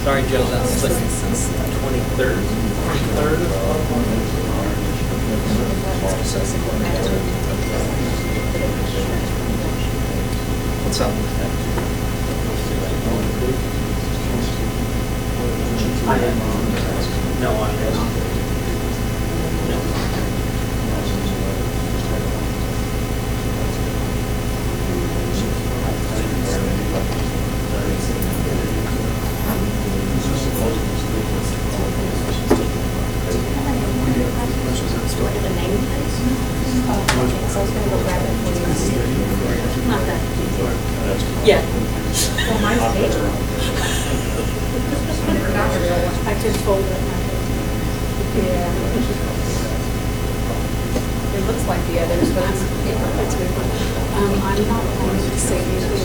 Sorry, Joe, that's the 23rd. 23rd. What's up? No, I don't. Yeah. Well, mine's paper. I could fold it. Yeah. It looks like the others, but it's paper. It's good. I'm not going to say anything.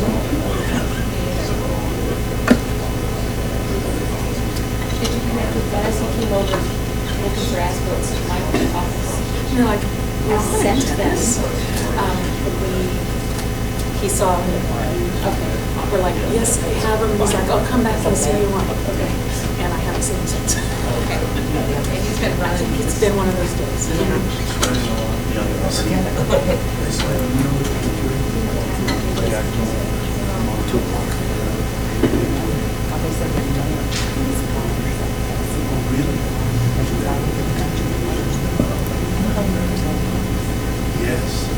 Did you connect with Dennis? He came over looking for Asperger's to my office. No, I sent this. He saw me. Okay. We're like, yes, I have him. He's like, I'll come back and see you on. Okay. And I haven't seen him since. Okay. And he's been running. It's been one of those days. Yes.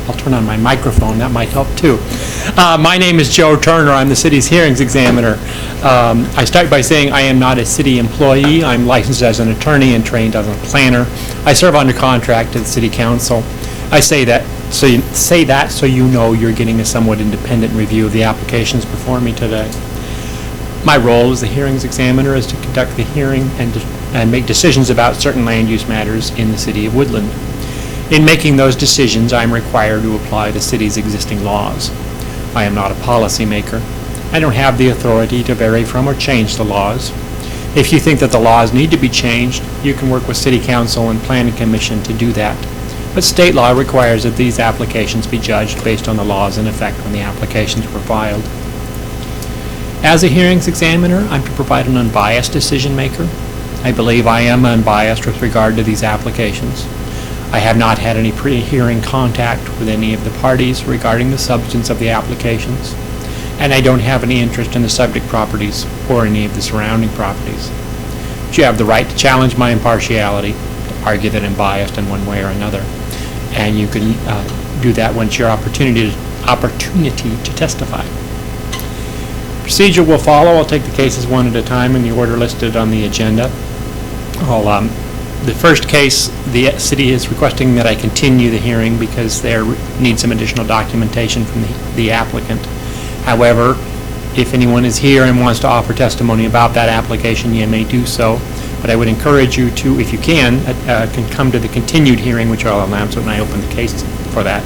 I'll turn on my microphone, that might help too. My name is Joe Turner, I'm the city's hearings examiner. I start by saying I am not a city employee. I'm licensed as an attorney and trained as a planner. I serve under contract to the city council. I say that so you know you're getting a somewhat independent review of the applications before me today. My role as the hearings examiner is to conduct the hearing and make decisions about certain land use matters in the city of Woodland. In making those decisions, I am required to apply the city's existing laws. I am not a policymaker. I don't have the authority to vary from or change the laws. If you think that the laws need to be changed, you can work with City Council and Planning Commission to do that. But state law requires that these applications be judged based on the laws in effect when the applications were filed. As a hearings examiner, I'm to provide an unbiased decision maker. I believe I am unbiased with regard to these applications. I have not had any pre-hearing contact with any of the parties regarding the substance of the applications, and I don't have any interest in the subject properties or any of the surrounding properties. But you have the right to challenge my impartiality, to argue that I'm biased in one way or another, and you can do that once your opportunity to testify. Procedure will follow. I'll take the cases one at a time in the order listed on the agenda. The first case, the city is requesting that I continue the hearing because they need some additional documentation from the applicant. However, if anyone is here and wants to offer testimony about that application, you may do so. But I would encourage you to, if you can come to the continued hearing, which I'll announce when I open the case for that.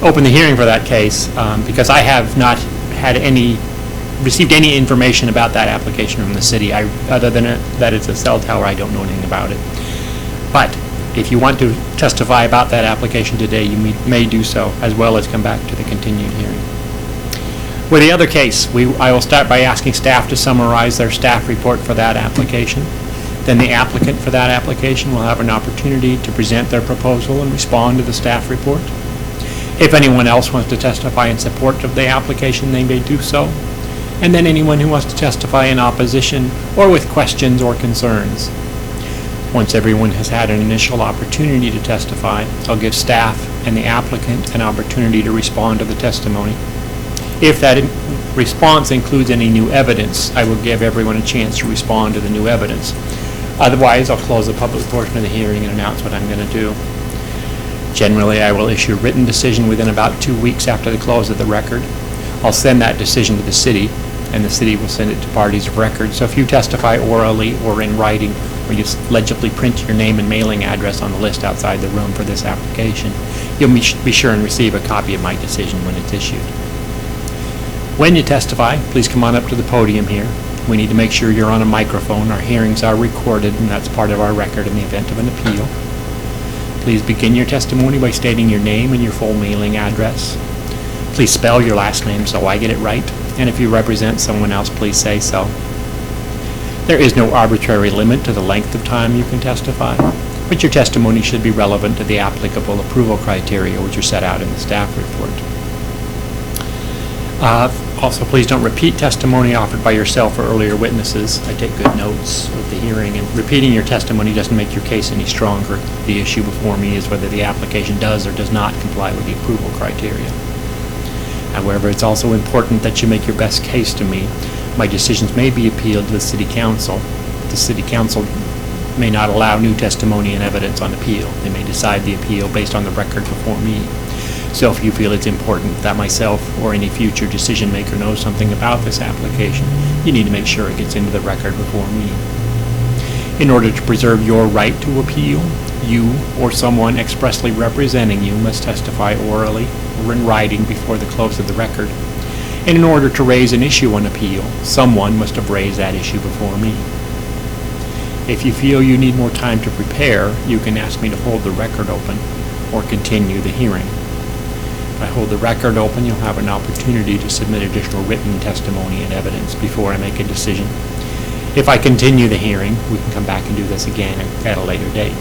Open the hearing for that case because I have not had received any information about that application from the city. Other than that it's a cell tower, I don't know anything about it. But if you want to testify about that application today, you may do so, as well as come back to the continued hearing. With the other case, I will start by asking staff to summarize their staff report for that application. Then the applicant for that application will have an opportunity to present their proposal and respond to the staff report. If anyone else wants to testify in support of the application, they may do so. And then anyone who wants to testify in opposition or with questions or concerns. Once everyone has had an initial opportunity to testify, I'll give staff and the applicant an opportunity to respond to the testimony. If that response includes any new evidence, I will give everyone a chance to respond to the new evidence. Otherwise, I'll close the public portion of the hearing and announce what I'm going to do. Generally, I will issue a written decision within about 2 weeks after the close of the record. I'll send that decision to the city, and the city will send it to parties of record. So if you testify orally or in writing, or you legibly print your name and mailing address on the list outside the room for this application, you'll be sure and receive a copy of my decision when it's issued. When you testify, please come on up to the podium here. We need to make sure you're on a microphone. Our hearings are recorded, and that's part of our record in the event of an appeal. Please begin your testimony by stating your name and your full mailing address. Please spell your last name so I get it right, and if you represent someone else, please say so. There is no arbitrary limit to the length of time you can testify, but your testimony should be relevant to the applicable approval criteria which are set out in the staff report. Also, please don't repeat testimony offered by yourself or earlier witnesses. I take good notes of the hearing, and repeating your testimony doesn't make your case any stronger. The issue before me is whether the application does or does not comply with the approval criteria. However, it's also important that you make your best case to me. My decisions may be appealed to the City Council. The City Council may not allow new testimony and evidence on appeal. They may decide the appeal based on the record before me. So if you feel it's important that myself or any future decision maker knows something about this application, you need to make sure it gets into the record before me. In order to preserve your right to appeal, you or someone expressly representing you must testify orally or in writing before the close of the record. And in order to raise an issue on appeal, someone must have raised that issue before me. If you feel you need more time to prepare, you can ask me to hold the record open or continue the hearing. If I hold the record open, you'll have an opportunity to submit additional written testimony and evidence before I make a decision. If I continue the hearing, we can come back and do this again at a later date.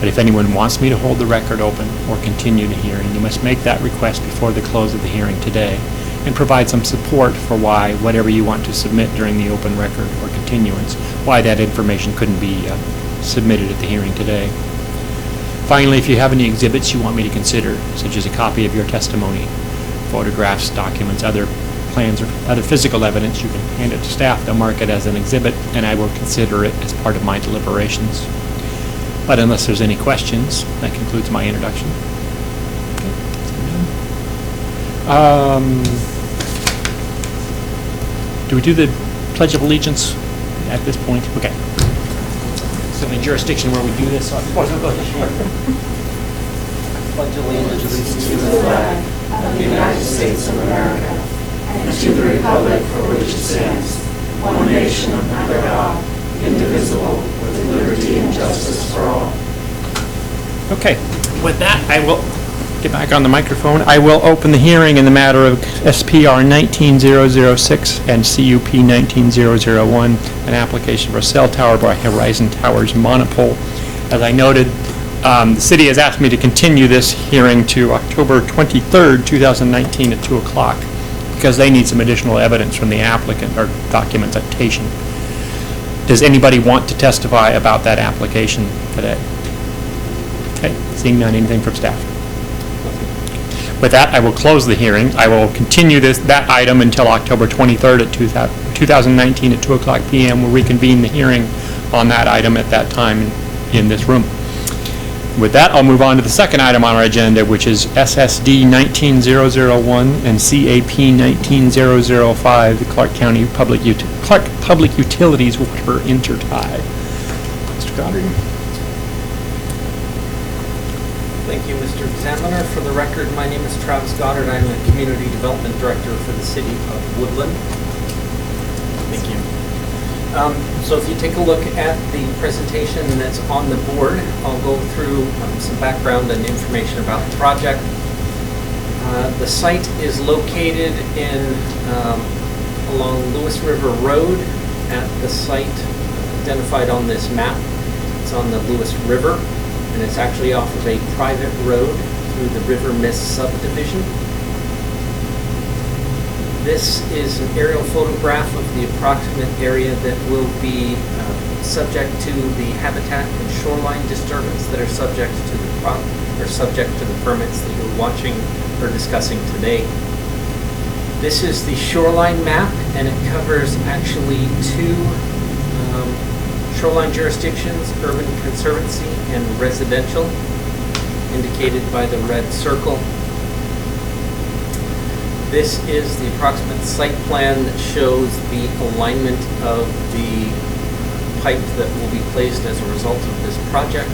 But if anyone wants me to hold the record open or continue the hearing, you must make that request before the close of the hearing today and provide some support for why whatever you want to submit during the open record or continuance, why that information couldn't be submitted at the hearing today. Finally, if you have any exhibits you want me to consider, such as a copy of your testimony, photographs, documents, other plans, or other physical evidence, you can hand it to staff. They'll mark it as an exhibit, and I will consider it as part of my deliberations. But unless there's any questions, that concludes my introduction. Do we do the Pledge of Allegiance at this point? Okay. It's the only jurisdiction where we do this, so I wasn't going to short. Pledge allegiance to the flag of the United States of America and to the republic for which it stands, one nation under God, indivisible, with liberty and justice for all. Okay. With that, I will get back on the microphone. I will open the hearing in the matter of SPR 19006 and CUP 19001, an application for a cell tower by Horizon Towers Monopole. As I noted, the city has asked me to continue this hearing to October 23rd, 2019 at 2 o'clock because they need some additional evidence from the applicant or documentation. Does anybody want to testify about that application today? Okay, seeing none, anything from staff? With that, I will close the hearing. I will continue that item until October 23rd at 2019 at 2 o'clock p.m. We'll reconvene the hearing on that item at that time in this room. With that, I'll move on to the second item on our agenda, which is SSD 19001 and CAP 19005, the Clark County Public Utilities Water Intertie. Mr. Goddard. Thank you, Mr. Examiner. For the record, my name is Travis Goddard. I'm the Community Development Director for the City of Woodland. Thank you. So if you take a look at the presentation that's on the board, I'll go through some background and information about the project. The site is located along Lewis River Road at the site identified on this map. It's on the Lewis River, and it's actually off of a private road through the River Mist subdivision. This is an aerial photograph of the approximate area that will be subject to the habitat and shoreline disturbance that are subject to the permits that you're watching or discussing today. This is the shoreline map, and it covers actually two shoreline jurisdictions, urban conservancy and residential. indicated by the red circle. This is the approximate site plan that shows the alignment of the pipe that will be placed as a result of this project.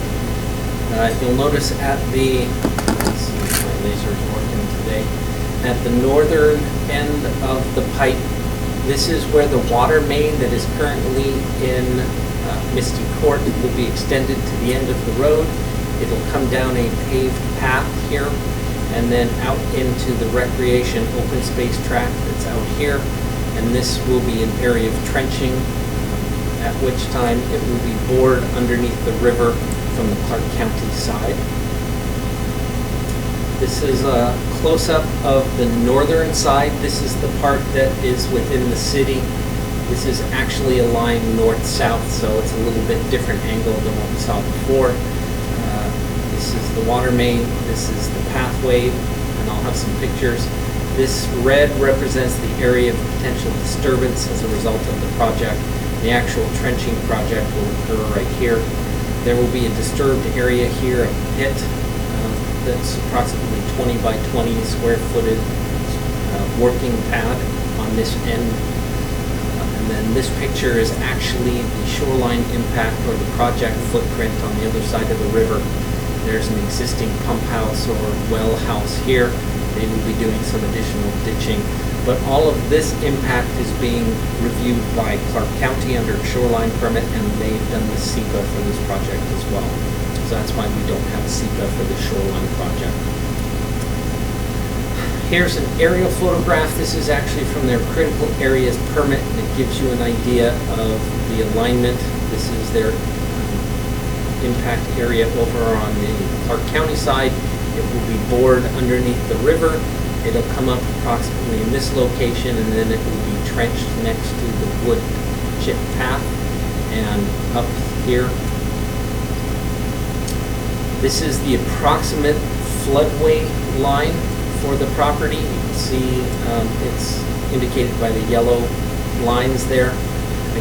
You'll notice at the, let's see if my laser's working today, at the northern end of the pipe, this is where the water main that is currently in Misty Court will be extended to the end of the road. It'll come down a paved path here and then out into the recreation open space tract that's out here. And this will be an area of trenching, at which time it will be bored underneath the river from the Clark County side. This is a close-up of the northern side. This is the part that is within the city. This is actually a line north-south, so it's a little bit different angle than what we saw before. This is the water main, this is the pathway, and I'll have some pictures. This red represents the area of potential disturbance as a result of the project. The actual trenching project will occur right here. There will be a disturbed area here, a pit that's approximately 20 by 20 square footed working pad on this end. And then this picture is actually the shoreline impact or the project footprint on the other side of the river. There's an existing pump house or well house here. They will be doing some additional ditching. But all of this impact is being reviewed by Clark County under a shoreline permit, and they've done the SEPA for this project as well. So that's why we don't have SEPA for the shoreline project. Here's an aerial photograph. This is actually from their critical areas permit, and it gives you an idea of the alignment. This is their impact area over on the Clark County side. It will be bored underneath the river. It'll come up approximately in this location, and then it will be trenched next to the wood chip path and up here. This is the approximate floodway line for the property. You can see it's indicated by the yellow lines there.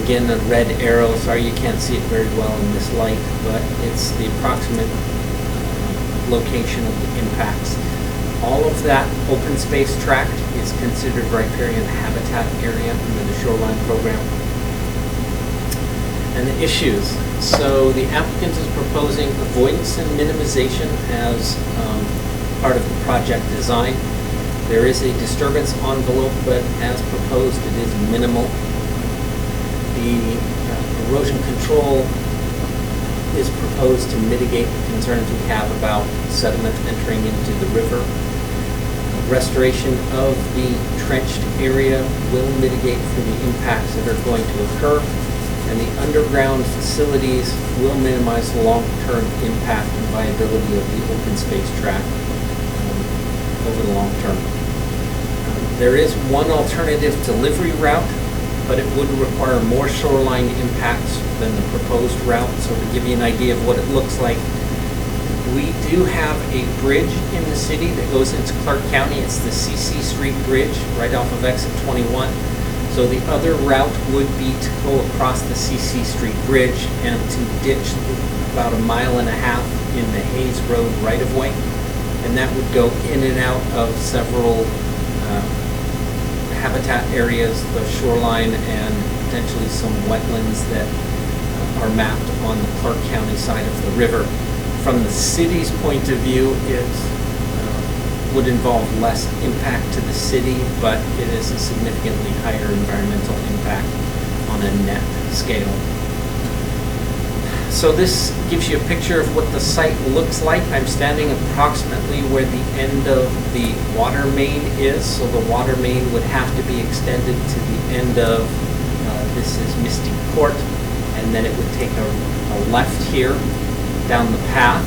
Again, a red arrow. Sorry you can't see it very well in this light, but it's the approximate location of the impacts. All of that open space tract is considered riparian habitat area under the shoreline program. And the issues. So the applicant is proposing avoidance and minimization as part of the project design. There is a disturbance envelope, but as proposed, it is minimal. The erosion control is proposed to mitigate the concerns we have about sediment entering into the river. Restoration of the trenched area will mitigate for the impacts that are going to occur, and the underground facilities will minimize the long-term impact and viability of the open space tract over the long term. There is one alternative delivery route, but it would require more shoreline impacts than the proposed route. So to give you an idea of what it looks like, we do have a bridge in the city that goes into Clark County. It's the CC Street Bridge right off of exit 21. So the other route would be to go across the CC Street Bridge and to ditch about 1.5 miles in the Hayes Road right-of-way. And that would go in and out of several habitat areas, the shoreline, and potentially some wetlands that are mapped on the Clark County side of the river. From the city's point of view, it would involve less impact to the city, but it is a significantly higher environmental impact on a net scale. So this gives you a picture of what the site looks like. I'm standing approximately where the end of the water main is. So the water main would have to be extended to the end of, this is Misty Court, and then it would take a left here down the path,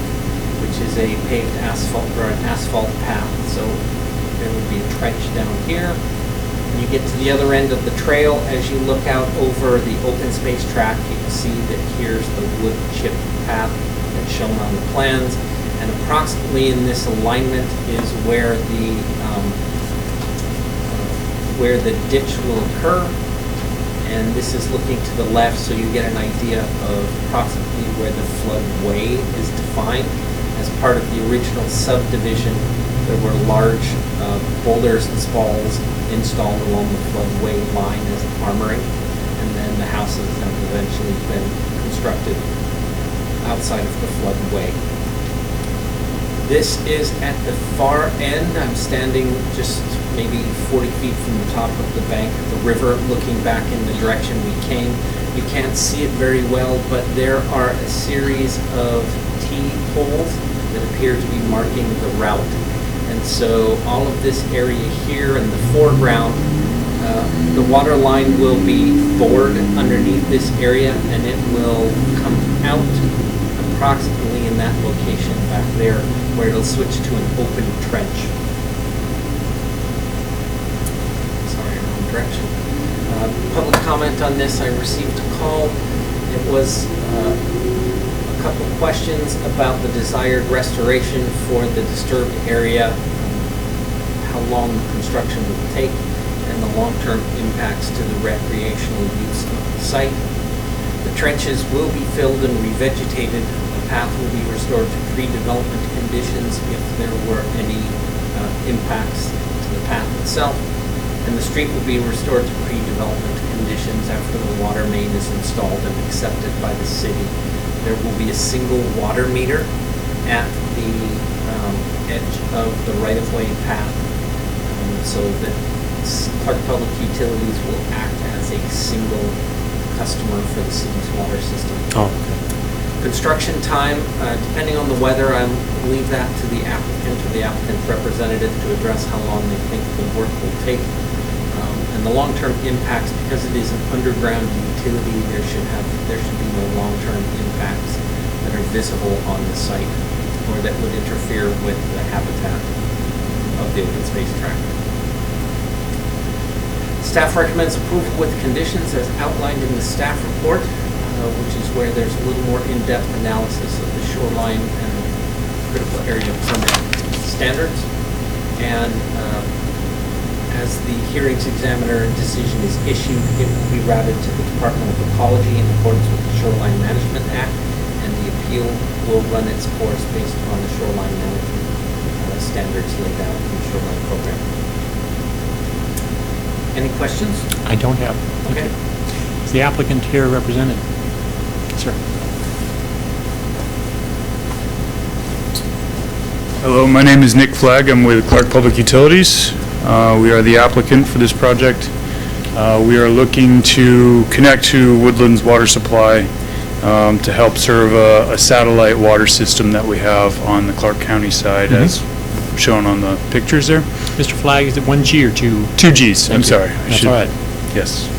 which is a paved asphalt or an asphalt path. So there would be a trench down here. You get to the other end of the trail. As you look out over the open space tract, you can see that here's the wood chip path that's shown on the plans, and approximately in this alignment is where the ditch will occur. And this is looking to the left, so you get an idea of approximately where the floodway is defined. As part of the original subdivision, there were large boulders and spalls installed along the floodway line as armoring, and then the houses have eventually been constructed outside of the floodway. This is at the far end. I'm standing just maybe 40 feet from the top of the bank of the river, looking back in the direction we came. You can't see it very well, but there are a series of T-poles that appear to be marking the route. And so all of this area here in the foreground, the water line will be bored underneath this area, and it will come out approximately in that location back there, where it'll switch to an open trench. Sorry, wrong direction. Public comment on this, I received a call. It was a couple questions about the desired restoration for the disturbed area, how long the construction will take, and the long-term impacts to the recreational use of the site. The trenches will be filled and revegetated. The path will be restored to pre-development conditions if there were any impacts to the path itself. And the street will be restored to pre-development conditions after the water main is installed and accepted by the city. There will be a single water meter at the edge of the right-of-way path, so that Clark Public Utilities will act as a single customer for the city's water system. Oh, okay. Construction time, depending on the weather, I'll leave that to the applicant or the applicant's representative to address how long they think the work will take. And the long-term impacts, because it is an underground utility, there should be no long-term impacts that are visible on the site or that would interfere with the habitat of the open space tract. Staff recommends approval with conditions as outlined in the staff report, which is where there's a little more in-depth analysis of the shoreline and critical area permit standards. And as the hearings examiner decision is issued, it will be routed to the Department of Ecology in accordance with the Shoreline Management Act, and the appeal will run its course based on the shoreline management standards laid out in the shoreline program. Any questions? I don't have. Okay. Is the applicant here represented? Sir. Hello, my name is Nick Flagg. I'm with Clark Public Utilities. We are the applicant for this project. We are looking to connect to Woodland's water supply to help serve a satellite water system that we have on the Clark County side, as shown on the pictures there. Mr. Flagg, is it 1G or 2? 2 Gs. I'm sorry. That's all right. Yes.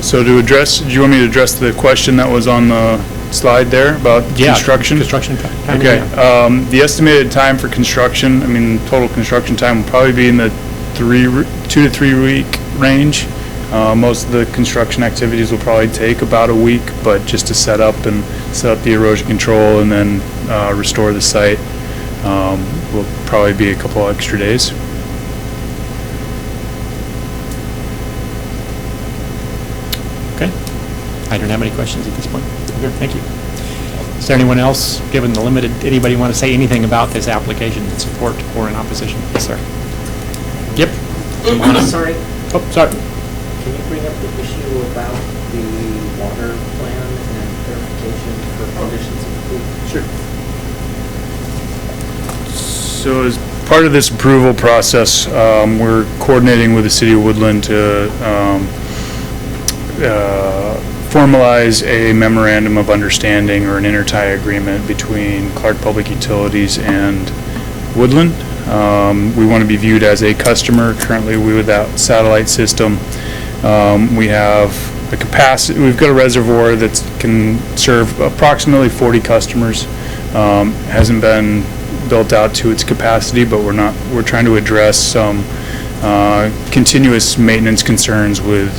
So to address, do you want me to address the question that was on the slide there about construction? Construction time. Okay. Yeah. The estimated time for construction, I mean, total construction time will probably be in the 2 to 3 week range. Most of the construction activities will probably take about a week, but just to set up the erosion control and then restore the site will probably be a couple extra days. Okay. I don't have any questions at this point. Okay, thank you. Is there anyone else, given the limited, anybody want to say anything about this application in support or in opposition? Yes, sir. Yep. Sorry. Oh, sorry. Can you bring up the issue about the water plan and verification for conditions of approval? Sure. So as part of this approval process, we're coordinating with the City of Woodland to formalize a memorandum of understanding or an intertie agreement between Clark Public Utilities and Woodland. We want to be viewed as a customer. Currently, with that satellite system, we have the capacity. We've got a reservoir that can serve approximately 40 customers. Hasn't been built out to its capacity, but we're trying to address some continuous maintenance concerns with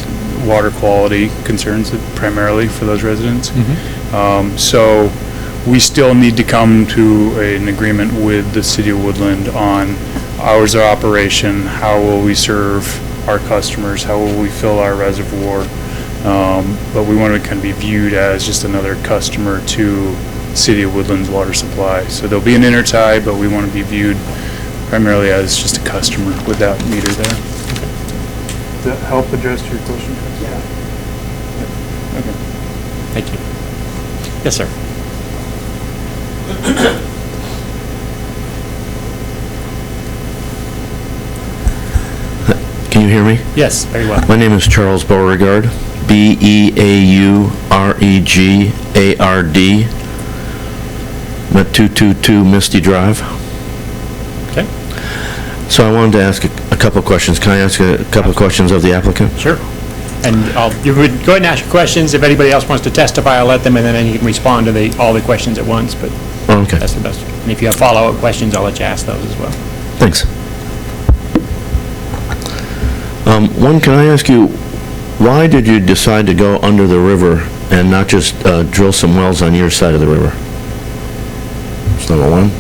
water quality concerns primarily for those residents. So we still need to come to an agreement with the City of Woodland on hours of operation, how will we serve our customers, how will we fill our reservoir, But we want to kind of be viewed as just another customer to City of Woodland's water supply. So there'll be an intertie, but we want to be viewed primarily as just a customer with that meter there. Does that help address your question? Yeah. Okay. Thank you. Yes, sir. Can you hear me? Yes, very well. My name is Charles Beauregard, Beauregard. I'm at 222 Misty Drive. Okay. So I wanted to ask a couple of questions. Can I ask a couple of questions of the applicant? Sure. And you would go ahead and ask your questions. If anybody else wants to testify, I'll let them, and then you can respond to all the questions at once, but Okay. that's the best. And if you have follow-up questions, I'll let you ask those as well. Thanks. One, can I ask you, why did you decide to go under the river and not just drill some wells on your side of the river? That's number one.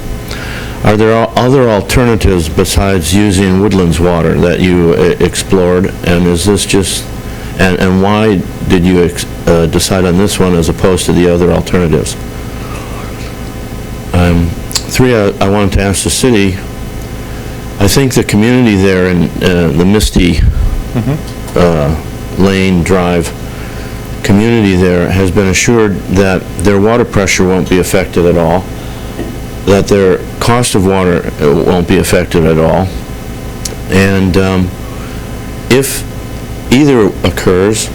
Are there other alternatives besides using Woodlands water that you explored? And is this just, and why did you decide on this one as opposed to the other alternatives? Three, I wanted to ask the city, I think the community there in the Misty Lane Drive community there has been assured that their water pressure won't be affected at all, that their cost of water won't be affected at all, and if either occurs,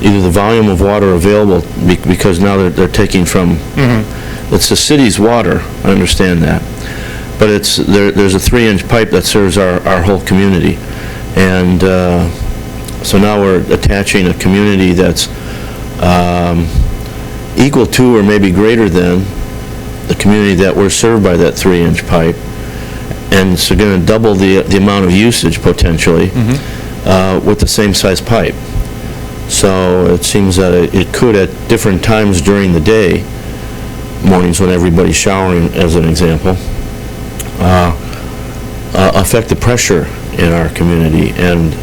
either the volume of water available, because now they're taking from, it's the city's water, I understand that, but there's a 3-inch pipe that serves our whole community, and so now we're attaching a community that's equal to or maybe greater than the community that we're served by that 3-inch pipe, and so going to double the amount of usage potentially with the same size pipe. So it seems that it could at different times during the day, mornings when everybody's showering as an example, affect the pressure in our community, and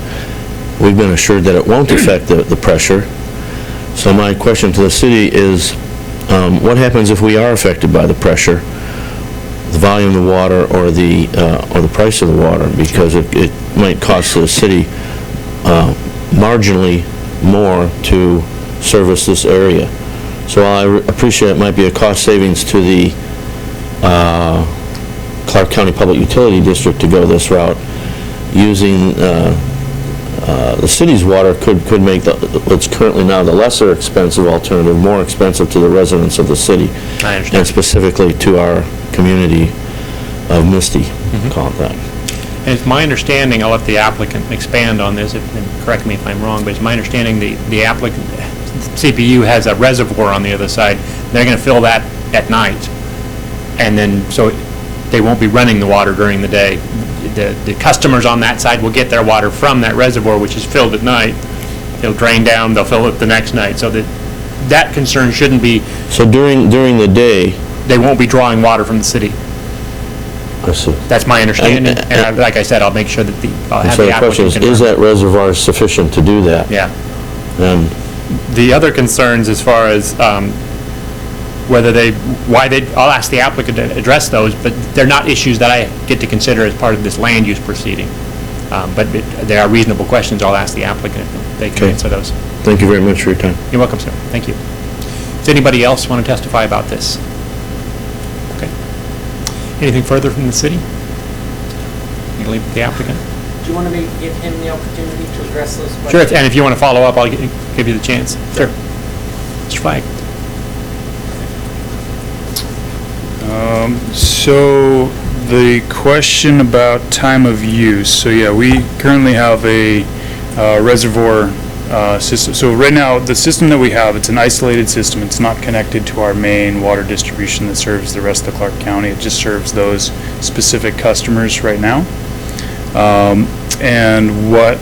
we've been assured that it won't affect the pressure. So my question to the city is, what happens if we are affected by the pressure, the volume of the water, or the price of the water? Because it might cost the city marginally more to service this area. So I appreciate it might be a cost savings to the Clark County Public Utility District to go this route. Using the city's water could make what's currently now the lesser expensive alternative more expensive to the residents of the city. I understand. And specifically to our community of Misty, call it that. And it's my understanding, I'll let the applicant expand on this, and correct me if I'm wrong, but it's my understanding the applicant, CPU has a reservoir on the other side. They're going to fill that at night, and then, so they won't be running the water during the day. The customers on that side will get their water from that reservoir, which is filled at night. It'll drain down, they'll fill it the next night, so that concern shouldn't be. So during the day, they won't be drawing water from the city. I see. That's my understanding, and like I said, I'll make sure that I'll have So the the question applicant. is that reservoir sufficient to do that? Yeah. And The other concerns as far as I'll ask the applicant to address those, but they're not issues that I get to consider as part of this land use proceeding. But they are reasonable questions. I'll ask the applicant if they can Okay. answer those. thank you very much for your time. You're welcome, sir. Thank you. Does anybody else want to testify about this? Okay. Anything further from the city? You can leave it to the applicant. Do you want to give him the opportunity to address those questions? Sure, and if you want to follow up, I'll give you the chance. Sure. Mr. Flagg. So the question about time of use. So yeah, we currently have a reservoir system. So right now, the system that we have, it's an isolated system. It's not connected to our main water distribution that serves the rest of the Clark County. It just serves those specific customers right now. And what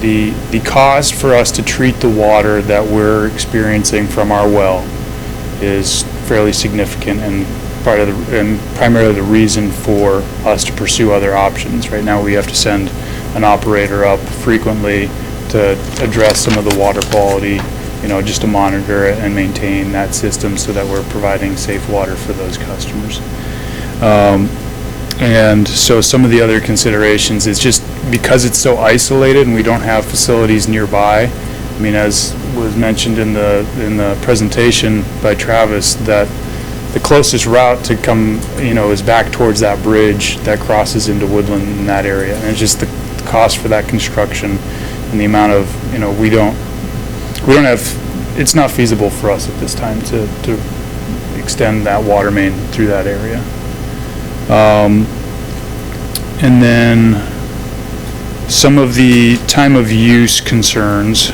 the cost for us to treat the water that we're experiencing from our well is fairly significant, and primarily the reason for us to pursue other options. Right now we have to send an operator up frequently to address some of the water quality, just to monitor it and maintain that system so that we're providing safe water for those customers. And so some of the other considerations is just because it's so isolated and we don't have facilities nearby. I mean, as was mentioned in the presentation by Travis, that the closest route to come, is back towards that bridge that crosses into Woodland in that area. And it's just the cost for that construction and the amount of, we don't have, it's not feasible for us at this time to extend that water main through that area. And then some of the time of use concerns.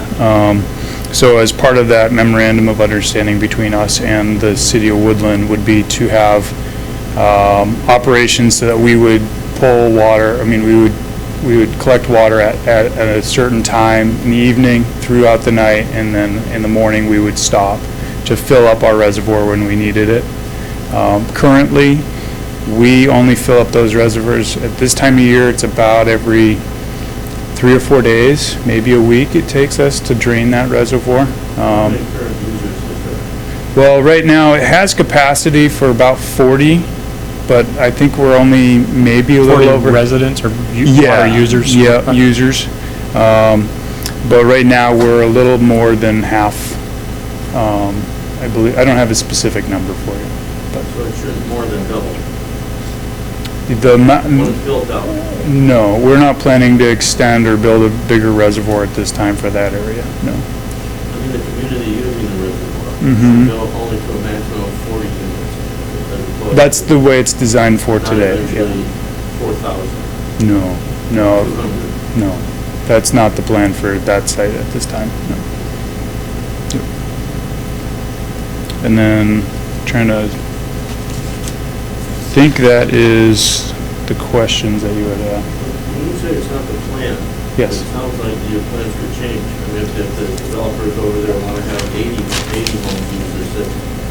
So as part of that memorandum of understanding between us and the city of Woodland would be to have operations so that we would pull water. I mean, we would collect water at a certain time in the evening, throughout the night, and then in the morning we would stop to fill up our reservoir when we needed it. Currently, we only fill up those reservoirs at this time of year. It's about every 3 or 4 days, maybe a week it takes us to drain that reservoir. Well, right now it has capacity for about 40, but I think we're only maybe a little over. Residents or water users? Yeah, users. But right now we're a little more than half. I believe, I don't have a specific number for you. But So it should more than double. When it's built out. No, we're not planning to extend or build a bigger reservoir at this time for that area, no. I mean, the community using the reservoir. Mhm. Should go only to a maximum of 40 units. as opposed That's to the way it's designed for not today. eventually 4,000. No, no, 200. no. That's not the plan for that site at this time, no. Yep. And then, trying to think that is the questions that you had asked. When you say it's not the plan. Yes. It sounds like your plans could change. I mean, if the developers over there want to have 80 homes users,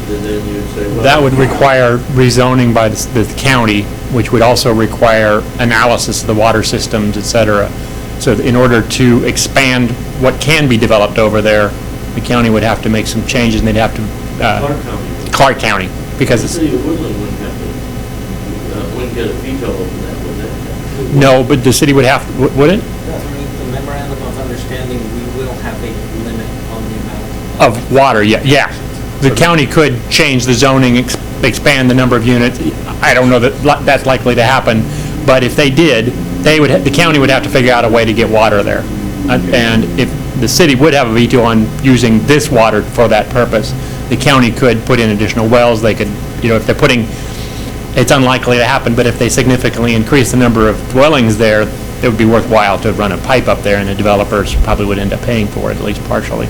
then you'd say, well. That would require rezoning by the county, which would also require analysis of the water systems, et cetera. So in order to expand what can be developed over there, the county would have to make some changes, and they'd have to, Clark County. Clark County, because The it's, city of Woodland wouldn't have to, wouldn't get a veto over that, would they? no, but the city would have, would it? The memorandum of understanding, we will have a limit on the amount. Of water, yeah. The county could change the zoning, expand the number of units. I don't know that that's likely to happen, but if they did, the county would have to figure out a way to get water there. And if the city would have a veto on using this water for that purpose, the county could put in additional wells. They could, if they're putting, it's unlikely to happen, but if they significantly increase the number of dwellings there, it would be worthwhile to run a pipe up there, and the developers probably would end up paying for it, at least partially.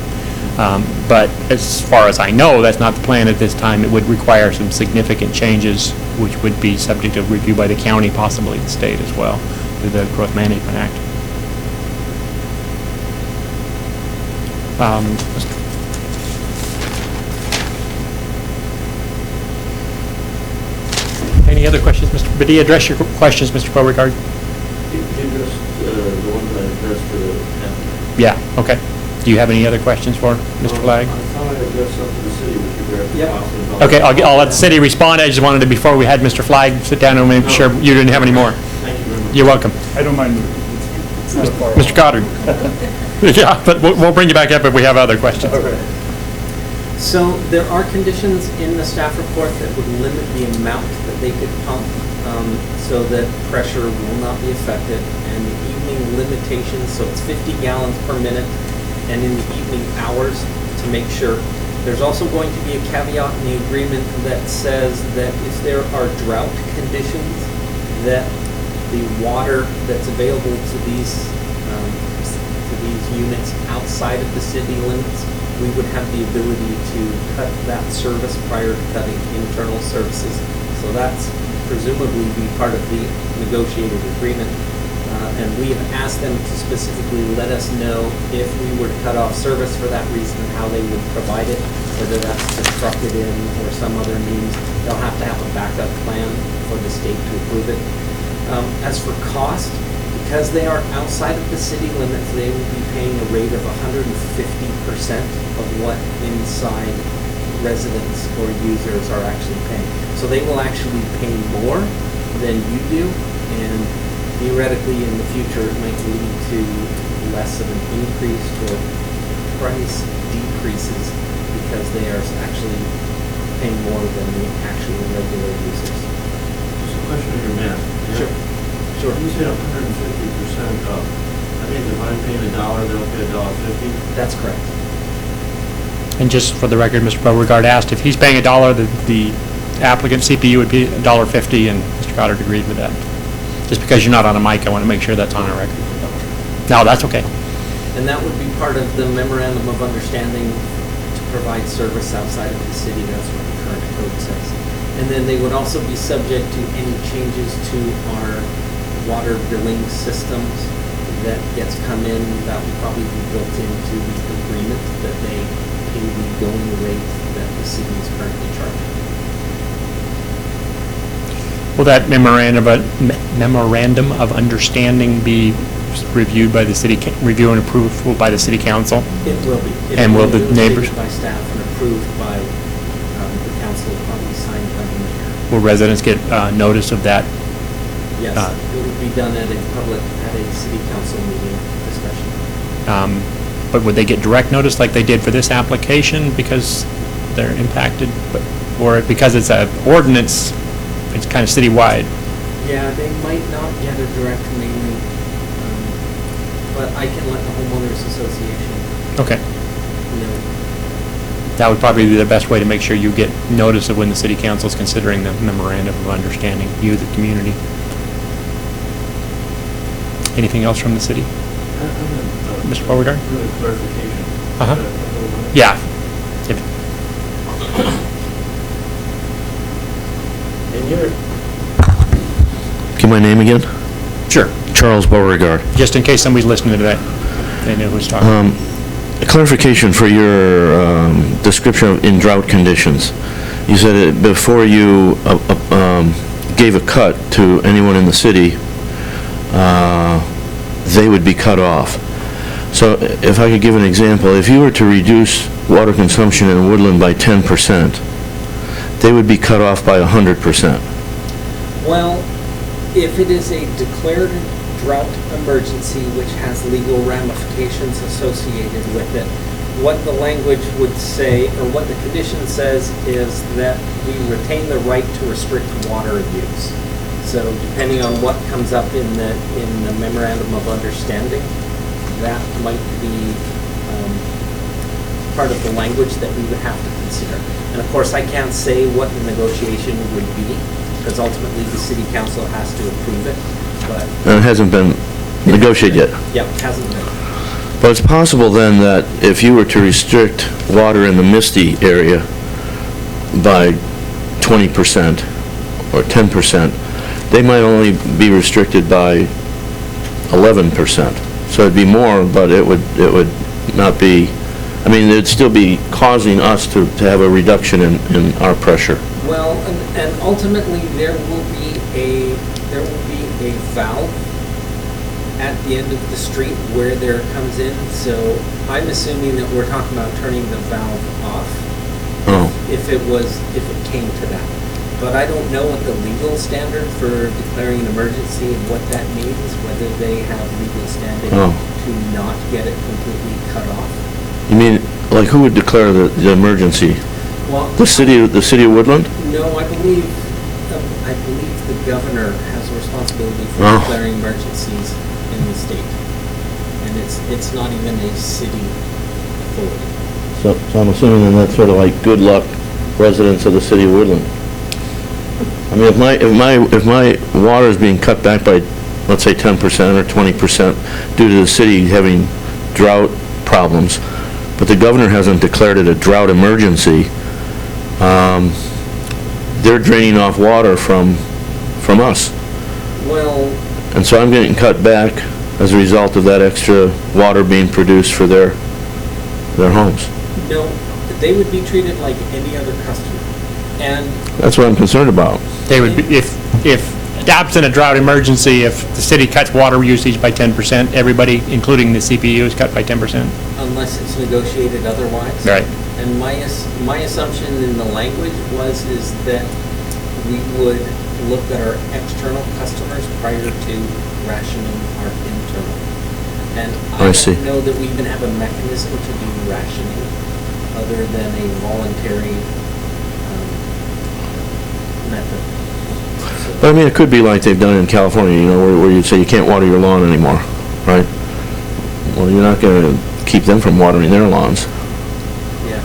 But as far as I know, that's not the plan at this time. It would require some significant changes, which would be subject to review by the county, possibly the state as well, through the Growth Management Act. Any other questions, did he address your questions, Mr. Beauregard? You just, the ones I addressed to the applicant. Yeah, okay. Do you have any other questions for Mr. Flagg? I thought I addressed something to the city with regard to Yep. costs and. Okay, I'll let the city respond. I just wanted to, before we had Mr. Flagg sit down and make sure you didn't have any more. Thank you very much. You're welcome. I don't mind. Mr. Goddard. Yeah, but we'll bring you back up if we have other questions. So there are conditions in the staff report that would limit the amount that they could pump so that pressure will not be affected. And the evening limitations, so it's 50 gallons per minute, and in the evening hours to make sure. There's also going to be a caveat in the agreement that says that if there are drought conditions, that the water that's available to these units outside of the city limits, we would have the ability to cut that service prior to cutting internal services. So that's presumably be part of the negotiated agreement. And we have asked them to specifically let us know if we were to cut off service for that reason, how they would provide it, whether that's to truck it in or some other means. They'll have to have a backup plan for the state to approve it. As for cost, Because they are outside of the city limits, they will be paying a rate of 150% of what inside residents or users are actually paying. So they will actually pay more than you do, and theoretically in the future it might lead to less of an increase or price decreases because they are actually paying more than the actual regular users. Just a question of your math. Sure. Sure. You said 150% up. That means if I'm paying $1, they'll pay $1.50? That's correct. And just for the record, Mr. Beauregard asked if he's paying $1, the applicant CPU would be $1.50, and Mr. Goddard agreed with that. Just because you're not on a mic, I want to make sure that's on our record. No, that's okay. And that would be part of the memorandum of understanding to provide service outside of the city. That's what the current code says. And then they would also be subject to any changes to our water billing systems that gets come in. That would probably be built into the agreement that they pay the going rate that the city is currently charging. Will that memorandum of understanding be reviewed by the city, review and approval by the city council? It will be. And will the neighbors? By staff and approved by the council, probably signed by the mayor. Will residents get notice of that? Yes, it would be done at a city council meeting discussion. But would they get direct notice like they did for this application because they're impacted? Or because it's an ordinance, it's kind of citywide? Yeah, they might not get a direct mailing, but I can let the homeowners association Okay. know. That would probably be the best way to make sure you get notice of when the city council is considering the memorandum of understanding, you, the community. Anything else from the city? Mr. Beauregard? Really clarification. Uh-huh. Yeah. And you're, Give my name again? Sure. Charles Beauregard. Just in case somebody's listening to that, they know who's talking. A clarification for your description of in drought conditions. You said it before you gave a cut to anyone in the city, they would be cut off. So if I could give an example, if you were to reduce water consumption in Woodland by 10%, they would be cut off by 100%. Well, if it is a declared drought emergency which has legal ramifications associated with it, what the language would say, or what the condition says, is that we retain the right to restrict water use. So depending on what comes up in the memorandum of understanding, that might be part of the language that we would have to consider. And of course, I can't say what the negotiation would be, because ultimately the city council has to approve it, but... And it hasn't been negotiated yet. Yeah, it hasn't been. But it's possible then that if you were to restrict water in the Misty area by 20% or 10%, they might only be restricted by 11%. So it'd be more, but it would not be, I mean, it'd still be causing us to have a reduction in our pressure. Well, and ultimately there will be a valve at the end of the street where there comes in. So I'm assuming that we're talking about turning the valve off. Oh. If it came to that. But I don't know what the legal standard for declaring an emergency and what that means, whether they have legal standing to not get it completely cut off. You mean, like, who would declare the emergency? Well, The city of Woodland? no, I believe the governor has a responsibility for declaring emergencies in the state. And it's not even a city authority. So I'm assuming then that's sort of like good luck residents of the city of Woodland. I mean, if my water is being cut back by, let's say, 10% or 20% due to the city having drought problems, but the governor hasn't declared it a drought emergency, they're draining off water from us. Well, And so I'm getting cut back as a result of that extra water being produced for their homes. no, they would be treated like any other customer. And That's what I'm concerned about. They would be, if absent a drought emergency, if the city cuts water usage by 10%, everybody, including the CPU, is cut by 10%? Unless it's negotiated otherwise. Right. And my assumption in the language is that we would look at our external customers prior to rationing our internal. And I see. don't know that we even have a mechanism to do rationing other than a voluntary method. But I mean, it could be like they've done in California, you know, where you say you can't water your lawn anymore, right? Well, you're not going to keep them from watering their lawns. Yeah.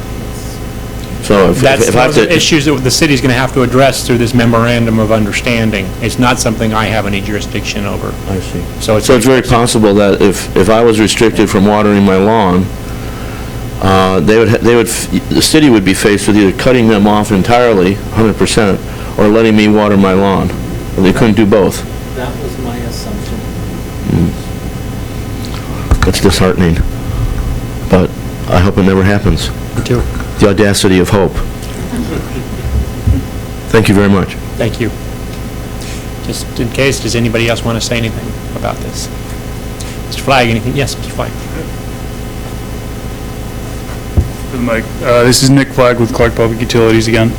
So if I have Those are to... issues that the city's going to have to address through this memorandum of understanding. It's not something I have any jurisdiction over. I see. So So it's very possible that if I was restricted from watering my lawn, the city would be faced with either cutting them off entirely, 100%, or letting me water my lawn. And they couldn't do both. That was my assumption. That's disheartening. But I hope it never happens. Me too. The audacity of hope. Thank you very much. Thank you. Just in case, does anybody else want to say anything about this? Mr. Flagg, anything? Yes, Mr. Flagg. Mike, this is Nick Flagg with Clark Public Utilities again.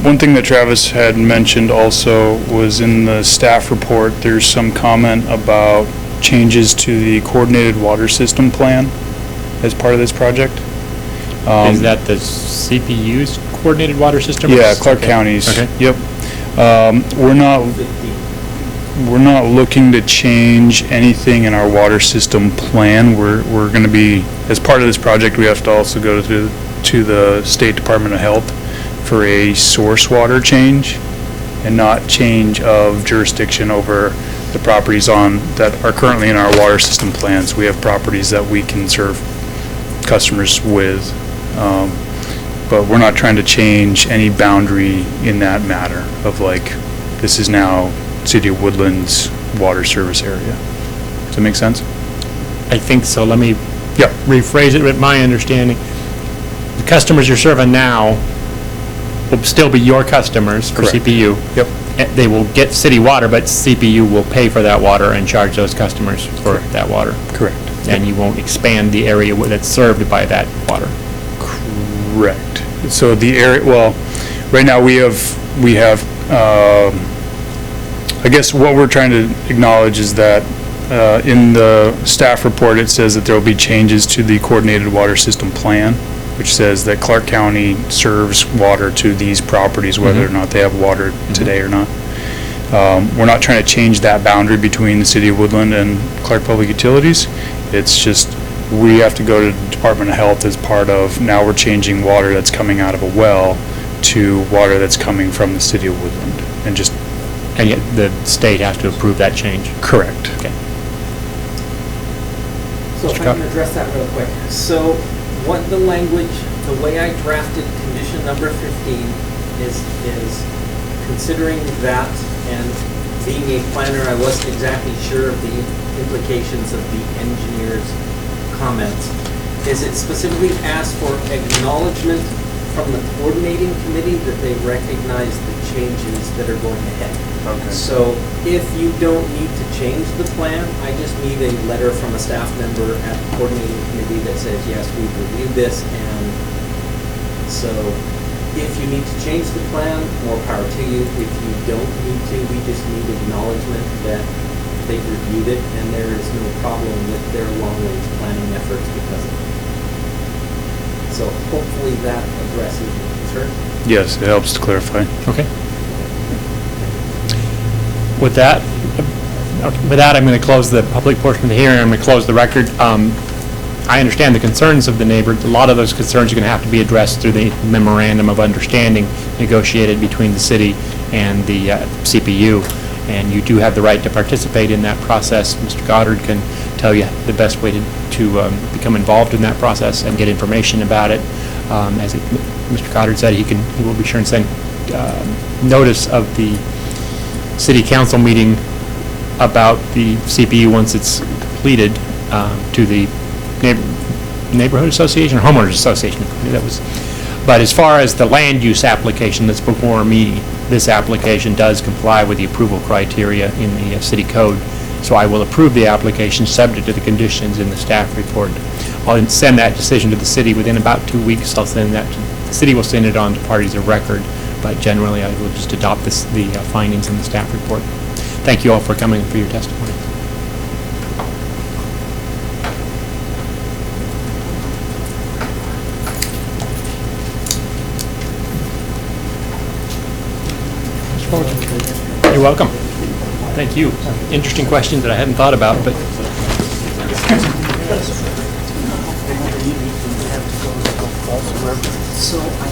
One thing that Travis had mentioned also was in the staff report, there's some comment about changes to the coordinated water system plan as part of this project. Is that the CPU's coordinated water system? Yeah, Clark Okay. County's. Okay. Yep. We're not looking to change anything in our water system plan. We're going to be, as part of this project, we have to also go to the State Department of Health for a source water change and not change of jurisdiction over the properties that are currently in our water system plans. We have properties that we can serve customers with, but we're not trying to change any boundary in that matter of like, this is now City of Woodland's water service area. Does that make sense? I think so. Let me Yeah. rephrase it with my understanding. The customers you're serving now will still be your customers for Correct. CPU. Yep. They will get city water, but CPU will pay for that water and charge those customers for that water. Correct. And you won't expand the area that's served by that water. Correct. So the area, well, right now we have, I guess what we're trying to acknowledge is that in the staff report, it says that there will be changes to the coordinated water system plan, which says that Clark County serves water to these properties, whether or not they have water today or not. We're not trying to change that boundary between the City of Woodland and Clark Public Utilities. It's just we have to go to the Department of Health as part of, now we're changing water that's coming out of a well to water that's coming from the City of Woodland. And yet the state has to approve that change. Correct. Okay. So if I can address that real quick. So what the language, the way I drafted condition number 15 is considering that, and being a planner, I wasn't exactly sure of the implications of the engineer's comments. Is it specifically asked for acknowledgement from the coordinating committee that they recognize the changes that are going ahead? Okay. So if you don't need to change the plan, I just need a letter from a staff member at the coordinating committee that says, yes, we've reviewed this, and so if you need to change the plan, more power to you. If you don't need to, we just need acknowledgement that they've reviewed it and there is no problem with their long-range planning efforts because of it. So hopefully that addresses your concern. Yes, it helps to clarify. Okay. With that, I'm going to close the public portion of the hearing. I'm going to close the record. I understand the concerns of the neighbor. A lot of those concerns are going to have to be addressed through the memorandum of understanding negotiated between the city and the CPU. And you do have the right to participate in that process. Mr. Goddard can tell you the best way to become involved in that process and get information about it. As Mr. Goddard said, he will be sure and send notice of the city council meeting about the CPU once it's completed to the neighborhood association or homeowners association. But as far as the land use application that's before me, this application does comply with the approval criteria in the city code. So I will approve the application subject to the conditions in the staff report. I'll send that decision to the city within about 2 weeks. I'll send that to, the city will send it on to parties of record, but generally I will just adopt the findings in the staff report. Thank you all for coming and for your testimony. You're welcome. Thank you. Interesting questions that I hadn't thought about, but So I